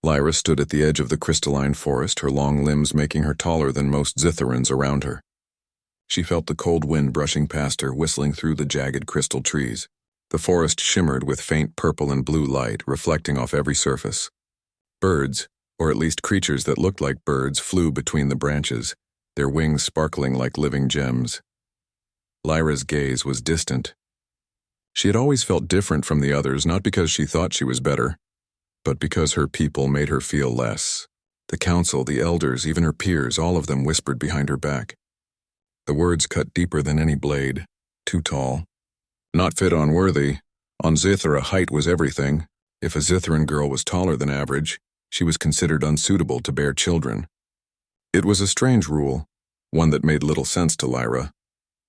Lyra stood at the edge of the crystalline forest, her long limbs making her taller than most Zitherans around her. She felt the cold wind brushing past her, whistling through the jagged crystal trees. The forest shimmered with faint purple and blue light, reflecting off every surface. Birds, or at least creatures that looked like birds, flew between the branches, their wings sparkling like living gems. Lyra's gaze was distant. She had always felt different from the others, not because she thought she was better, but because her people made her feel less. The council, the elders, even her peers, all of them whispered behind her back. The words cut deeper than any blade. Too tall. Not fit, unworthy. On Zithra, height was everything. If a Zithran girl was taller than average, she was considered unsuitable to bear children. It was a strange rule, one that made little sense to Lyra.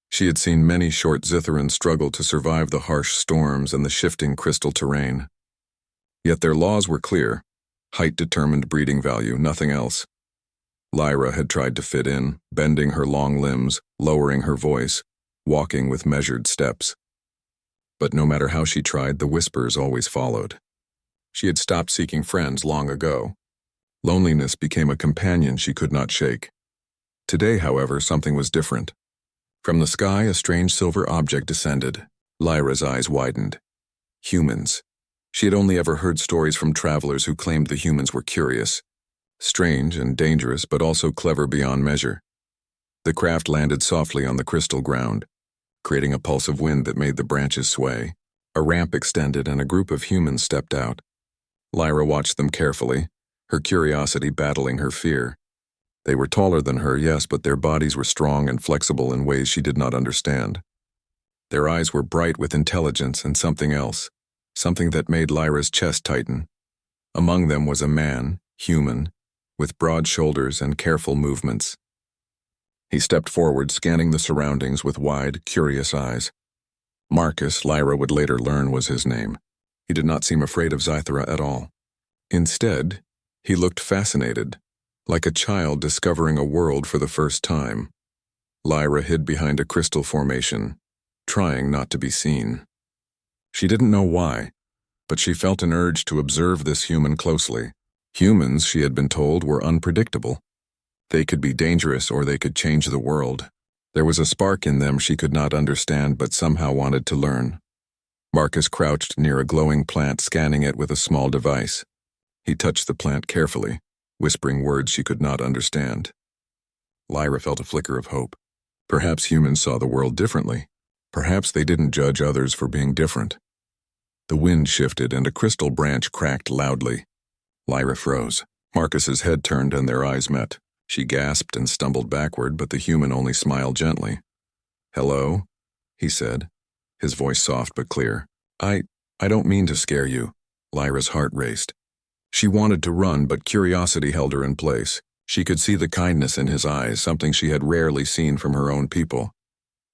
She had seen many short Zitherans struggle to survive the harsh storms and the shifting crystal terrain. Yet their laws were clear. Height determined breeding value, nothing else. Lyra had tried to fit in, bending her long limbs, lowering her voice, walking with measured steps. But no matter how she tried, the whispers always followed. She had stopped seeking friends long ago. Loneliness became a companion she could not shake. Today, however, something was different. From the sky, a strange silver object descended. Lyra's eyes widened. Humans. She had only ever heard stories from travelers who claimed the humans were curious. Strange and dangerous, but also clever beyond measure. The craft landed softly on the crystal ground, creating a pulse of wind that made the branches sway. A ramp extended and a group of humans stepped out. Lyra watched them carefully, her curiosity battling her fear. They were taller than her, yes, but their bodies were strong and flexible in ways she did not understand. Their eyes were bright with intelligence and something else, something that made Lyra's chest tighten. Among them was a man, human, with broad shoulders and careful movements. He stepped forward, scanning the surroundings with wide, curious eyes. Marcus, Lyra would later learn, was his name. He did not seem afraid of Zythera at all. Instead, he looked fascinated, like a child discovering a world for the first time. Lyra hid behind a crystal formation, trying not to be seen. She didn't know why, but she felt an urge to observe this human closely. Humans, she had been told, were unpredictable. They could be dangerous or they could change the world. There was a spark in them she could not understand but somehow wanted to learn. Marcus crouched near a glowing plant, scanning it with a small device. He touched the plant carefully, whispering words she could not understand. Lyra felt a flicker of hope. Perhaps humans saw the world differently. Perhaps they didn't judge others for being different. The wind shifted and a crystal branch cracked loudly. Lyra froze. Marcus's head turned and their eyes met. She gasped and stumbled backward, but the human only smiled gently. "Hello," he said, his voice soft but clear. I don't mean to scare you." Lyra's heart raced. She wanted to run, but curiosity held her in place. She could see the kindness in his eyes, something she had rarely seen from her own people.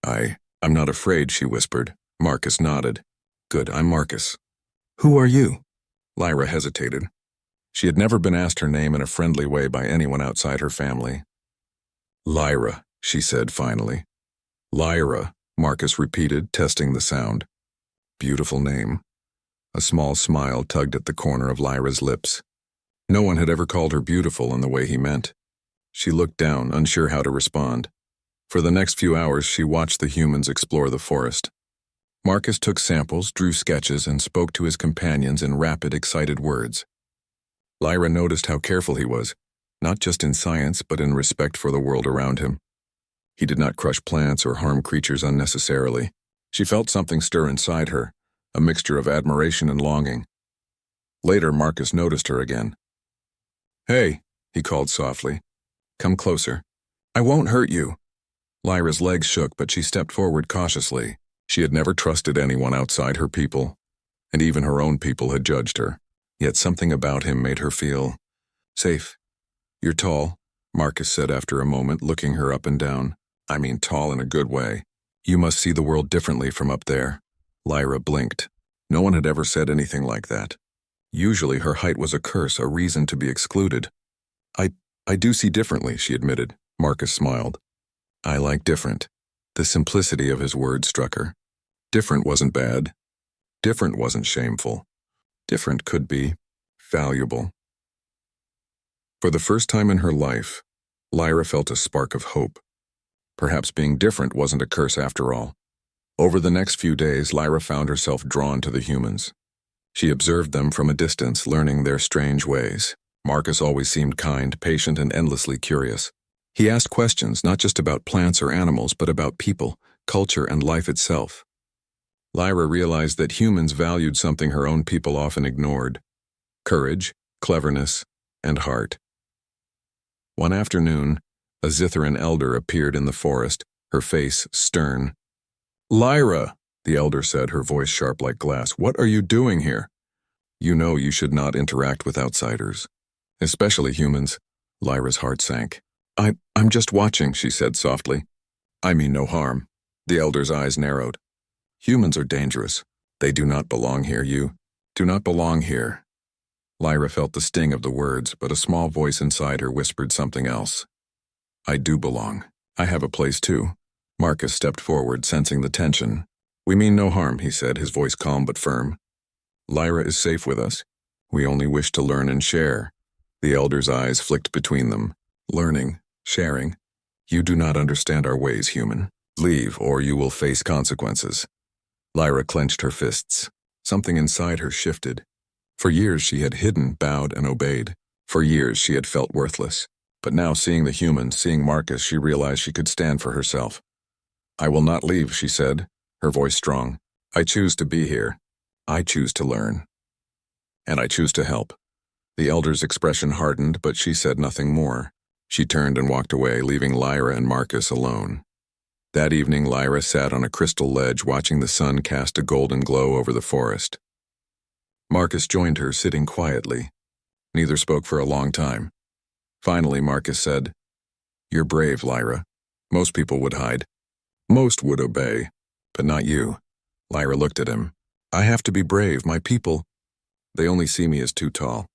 I'm not afraid," she whispered. Marcus nodded. "Good, I'm Marcus." "Who are you?" Lyra hesitated. She had never been asked her name in a friendly way by anyone outside her family. "Lyra," she said finally. "Lyra," Marcus repeated, testing the sound. Beautiful name. A small smile tugged at the corner of Lyra's lips. No one had ever called her beautiful in the way he meant. She looked down, unsure how to respond. For the next few hours, she watched the humans explore the forest. Marcus took samples, drew sketches, and spoke to his companions in rapid, excited words. Lyra noticed how careful he was, not just in science, but in respect for the world around him. He did not crush plants or harm creatures unnecessarily. She felt something stir inside her, a mixture of admiration and longing. Later, Marcus noticed her again. "Hey," he called softly. "Come closer. I won't hurt you." Lyra's legs shook, but she stepped forward cautiously. She had never trusted anyone outside her people, and even her own people had judged her. Yet something about him made her feel safe. "You're tall," Marcus said after a moment, looking her up and down. "I mean tall in a good way. You must see the world differently from up there." Lyra blinked. No one had ever said anything like that. Usually her height was a curse, a reason to be excluded. I do see differently," she admitted. Marcus smiled. "I like different." The simplicity of his words struck her. Different wasn't bad. Different wasn't shameful. Different could be valuable. For the first time in her life, Lyra felt a spark of hope. Perhaps being different wasn't a curse after all. Over the next few days, Lyra found herself drawn to the humans. She observed them from a distance, learning their strange ways. Marcus always seemed kind, patient, and endlessly curious. He asked questions not just about plants or animals, but about people, culture, and life itself. Lyra realized that humans valued something her own people often ignored: courage, cleverness, and heart. One afternoon, a Zitharan elder appeared in the forest, her face stern. "Lyra," the elder said, her voice sharp like glass, "what are you doing here? You know you should not interact with outsiders, especially humans." Lyra's heart sank. I'm just watching," she said softly. "I mean no harm." The elder's eyes narrowed. "Humans are dangerous. They do not belong here. You do not belong here." Lyra felt the sting of the words, but a small voice inside her whispered something else. "I do belong. I have a place too." Marcus stepped forward, sensing the tension. "We mean no harm," he said, his voice calm but firm. "Lyra is safe with us. We only wish to learn and share." The elder's eyes flicked between them. "Learning, sharing. You do not understand our ways, human. Leave, or you will face consequences." Lyra clenched her fists. Something inside her shifted. For years she had hidden, bowed, and obeyed. For years she had felt worthless. But now, seeing the humans, seeing Marcus, she realized she could stand for herself. "I will not leave," she said, her voice strong. "I choose to be here. I choose to learn. And I choose to help." The elder's expression hardened, but she said nothing more. She turned and walked away, leaving Lyra and Marcus alone. That evening, Lyra sat on a crystal ledge, watching the sun cast a golden glow over the forest. Marcus joined her, sitting quietly. Neither spoke for a long time. Finally, Marcus said, "You're brave, Lyra. Most people would hide. Most would obey, but not you." Lyra looked at him. "I have to be brave. My people, they only see me as too tall,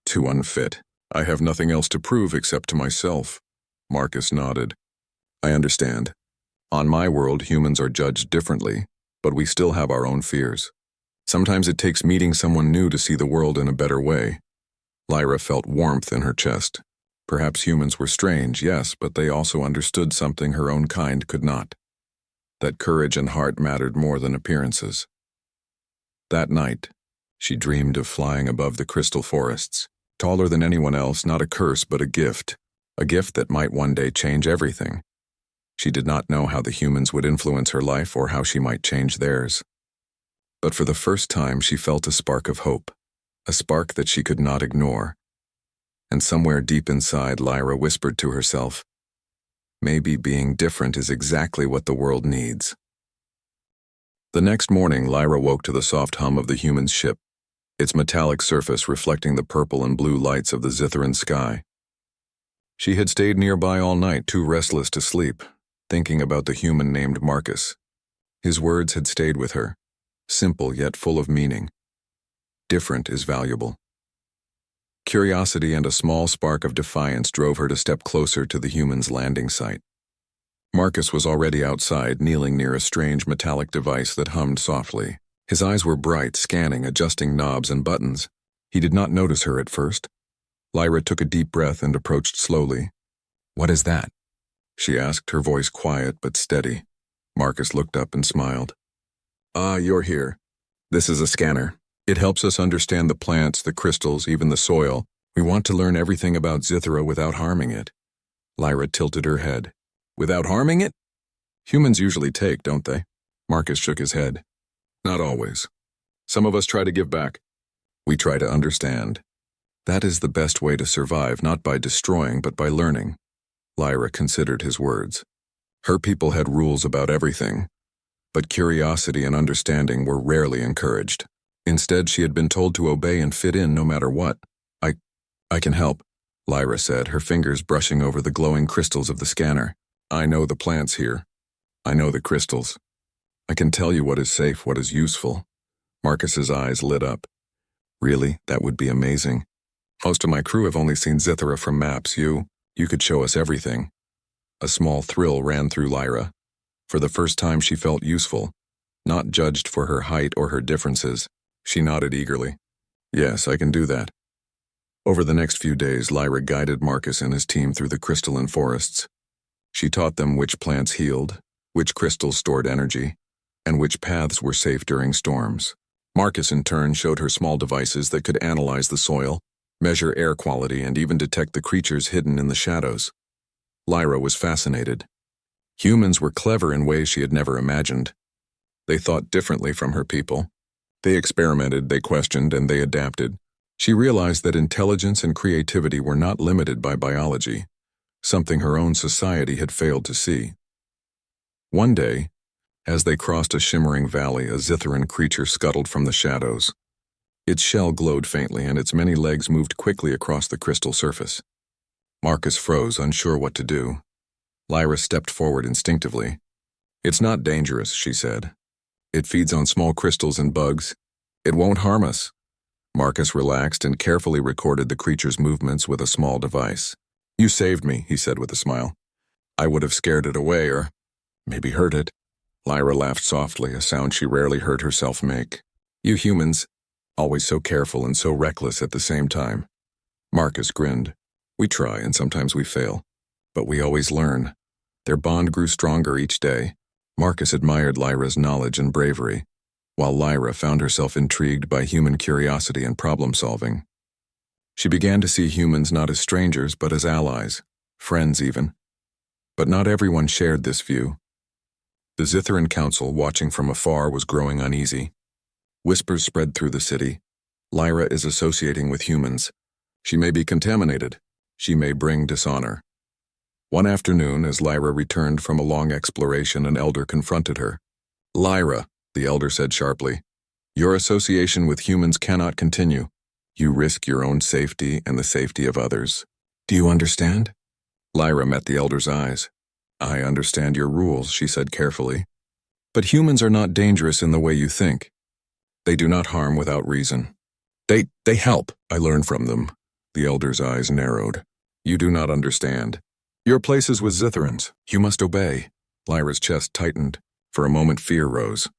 too unfit. I have nothing else to prove except to myself." Marcus nodded. "I understand. On my world, humans are judged differently, but we still have our own fears. Sometimes it takes meeting someone new to see the world in a better way." Lyra felt warmth in her chest. Perhaps humans were strange, yes, but they also understood something her own kind could not. That courage and heart mattered more than appearances. That night, she dreamed of flying above the crystal forests, taller than anyone else, not a curse but a gift that might one day change everything. She did not know how the humans would influence her life or how she might change theirs. But for the first time, she felt a spark of hope, a spark that she could not ignore. And somewhere deep inside, Lyra whispered to herself, "Maybe being different is exactly what the world needs." The next morning, Lyra woke to the soft hum of the human's ship, its metallic surface reflecting the purple and blue lights of the Zitharan sky. She had stayed nearby all night, too restless to sleep, thinking about the human named Marcus. His words had stayed with her, simple yet full of meaning. Different is valuable. Curiosity and a small spark of defiance drove her to step closer to the human's landing site. Marcus was already outside, kneeling near a strange metallic device that hummed softly. His eyes were bright, scanning, adjusting knobs and buttons. He did not notice her at first. Lyra took a deep breath and approached slowly. "What is that?" she asked, her voice quiet but steady. Marcus looked up and smiled. "Ah, you're here. This is a scanner. It helps us understand the plants, the crystals, even the soil. We want to learn everything about Zithara without harming it." Lyra tilted her head. "Without harming it? Humans usually take, don't they?" Marcus shook his head. "Not always. Some of us try to give back. We try to understand. That is the best way to survive, not by destroying, but by learning." Lyra considered his words. Her people had rules about everything, but curiosity and understanding were rarely encouraged. Instead, she had been told to obey and fit in no matter what. I can help," Lyra said, her fingers brushing over the glowing crystals of the scanner. "I know the plants here. I know the crystals. I can tell you what is safe, what is useful." Marcus's eyes lit up. "Really? That would be amazing. Most of my crew have only seen Zithara from maps. You could show us everything." A small thrill ran through Lyra. For the first time, she felt useful, not judged for her height or her differences. She nodded eagerly. "Yes, I can do that." Over the next few days, Lyra guided Marcus and his team through the crystalline forests. She taught them which plants healed, which crystals stored energy, and which paths were safe during storms. Marcus, in turn, showed her small devices that could analyze the soil, measure air quality, and even detect the creatures hidden in the shadows. Lyra was fascinated. Humans were clever in ways she had never imagined. They thought differently from her people. They experimented, they questioned, and they adapted. She realized that intelligence and creativity were not limited by biology, something her own society had failed to see. One day, as they crossed a shimmering valley, a Zitharan creature scuttled from the shadows. Its shell glowed faintly, and its many legs moved quickly across the crystal surface. Marcus froze, unsure what to do. Lyra stepped forward instinctively. "It's not dangerous," she said. "It feeds on small crystals and bugs. It won't harm us." Marcus relaxed and carefully recorded the creature's movements with a small device. "You saved me," he said with a smile. "I would have scared it away or maybe hurt it." Lyra laughed softly, a sound she rarely heard herself make. "You humans, always so careful and so reckless at the same time." Marcus grinned. "We try and sometimes we fail, but we always learn." Their bond grew stronger each day. Marcus admired Lyra's knowledge and bravery, while Lyra found herself intrigued by human curiosity and problem-solving. She began to see humans not as strangers but as allies, friends even. But not everyone shared this view. The Zitharan Council, watching from afar, was growing uneasy. Whispers spread through the city. "Lyra is associating with humans. She may be contaminated. She may bring dishonor." One afternoon, as Lyra returned from a long exploration, an elder confronted her. "Lyra," the elder said sharply, "your association with humans cannot continue. You risk your own safety and the safety of others. Do you understand?" Lyra met the elder's eyes. "I understand your rules," she said carefully. "But humans are not dangerous in the way you think. They do not harm without reason. They help. I learn from them." The elder's eyes narrowed. "You do not understand. Your place is with Zitharans. You must obey." Lyra's chest tightened. For a moment fear rose,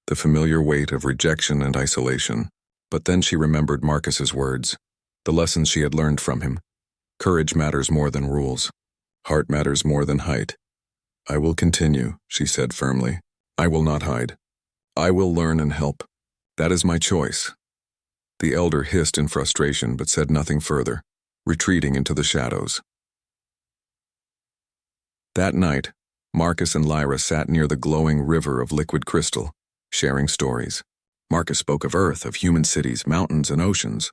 the familiar weight of rejection and isolation. But then she remembered Marcus's words, the lessons she had learned from him. Courage matters more than rules. Heart matters more than height. "I will continue," she said firmly. "I will not hide. I will learn and help. That is my choice." The elder hissed in frustration but said nothing further, retreating into the shadows. That night, Marcus and Lyra sat near the glowing river of liquid crystal, sharing stories. Marcus spoke of Earth, of human cities, mountains, and oceans.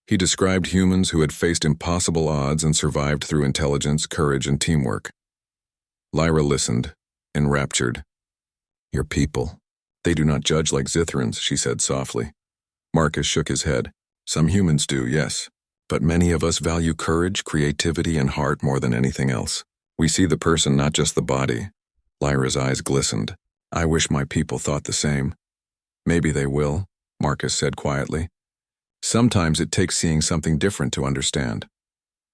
He described humans who had faced impossible odds and survived through intelligence, courage, and teamwork. Lyra listened, enraptured. "Your people. They do not judge like Zitharans," she said softly. Marcus shook his head. "Some humans do, yes. But many of us value courage, creativity, and heart more than anything else. We see the person, not just the body." Lyra's eyes glistened. "I wish my people thought the same." "Maybe they will," Marcus said quietly. "Sometimes it takes seeing something different to understand."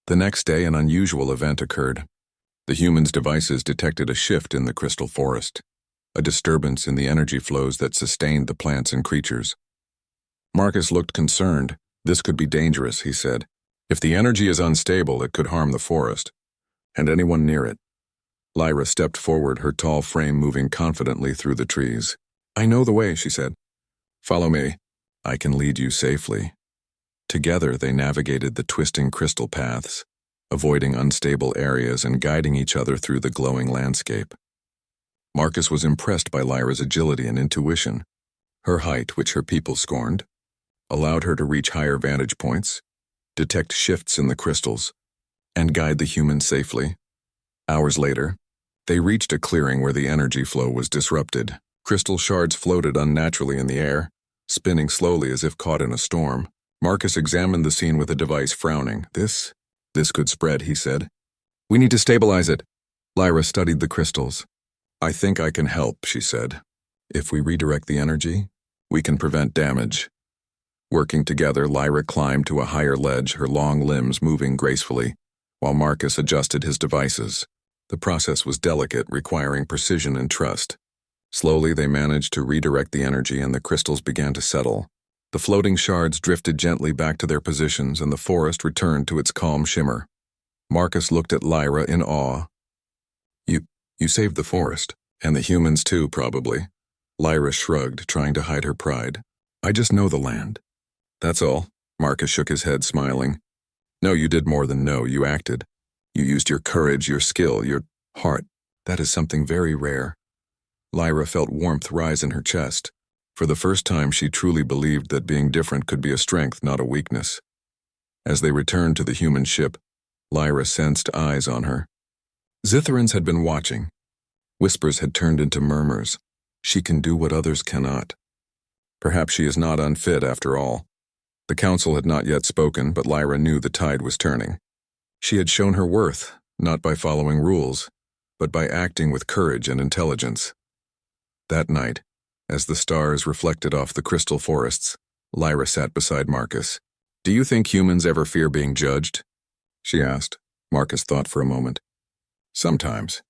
The next day, an unusual event occurred. The humans' devices detected a shift in the crystal forest, a disturbance in the energy flows that sustained the plants and creatures. Marcus looked concerned. "This could be dangerous," he said. "If the energy is unstable, it could harm the forest, and anyone near it." Lyra stepped forward, her tall frame moving confidently through the trees. "I know the way," she said. "Follow me. I can lead you safely." Together they navigated the twisting crystal paths, avoiding unstable areas and guiding each other through the glowing landscape. Marcus was impressed by Lyra's agility and intuition. Her height, which her people scorned, allowed her to reach higher vantage points, detect shifts in the crystals, and guide the humans safely. Hours later, they reached a clearing where the energy flow was disrupted. Crystal shards floated unnaturally in the air, spinning slowly as if caught in a storm. Marcus examined the scene with a device, frowning. This could spread," he said. "We need to stabilize it." Lyra studied the crystals. "I think I can help," she said. "If we redirect the energy, we can prevent damage." Working together, Lyra climbed to a higher ledge, her long limbs moving gracefully, while Marcus adjusted his devices. The process was delicate, requiring precision and trust. Slowly, they managed to redirect the energy and the crystals began to settle. The floating shards drifted gently back to their positions and the forest returned to its calm shimmer. Marcus looked at Lyra in awe. You saved the forest, and the humans too, probably. Lyra shrugged, trying to hide her pride. I just know the land. That's all. Marcus shook his head, smiling. No, you did more than know, you acted. You used your courage, your skill, your heart. That is something very rare. Lyra felt warmth rise in her chest. For the first time, she truly believed that being different could be a strength, not a weakness. As they returned to the human ship, Lyra sensed eyes on her. Zitherans had been watching. Whispers had turned into murmurs. She can do what others cannot. Perhaps she is not unfit after all. The council had not yet spoken, but Lyra knew the tide was turning. She had shown her worth, not by following rules, but by acting with courage and intelligence. That night, as the stars reflected off the crystal forests, Lyra sat beside Marcus. Do you think humans ever fear being judged? She asked. Marcus thought for a moment. Sometimes.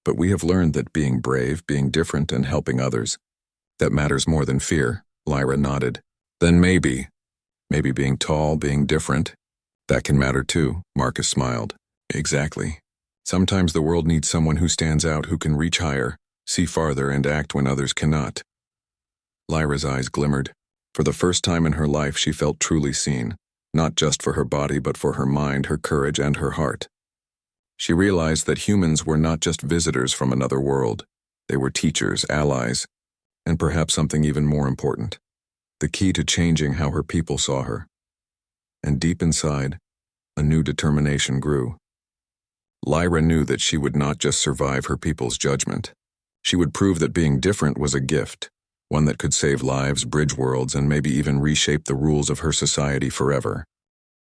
But we have learned that being brave, being different, and helping others, that matters more than fear. Lyra nodded. Then maybe being tall, being different, that can matter too, Marcus smiled. Exactly. Sometimes the world needs someone who stands out, who can reach higher, see farther, and act when others cannot. Lyra's eyes glimmered. For the first time in her life, she felt truly seen, not just for her body, but for her mind, her courage, and her heart. She realized that humans were not just visitors from another world. They were teachers, allies, and perhaps something even more important, the key to changing how her people saw her. And deep inside, a new determination grew. Lyra knew that she would not just survive her people's judgment. She would prove that being different was a gift, one that could save lives, bridge worlds, and maybe even reshape the rules of her society forever.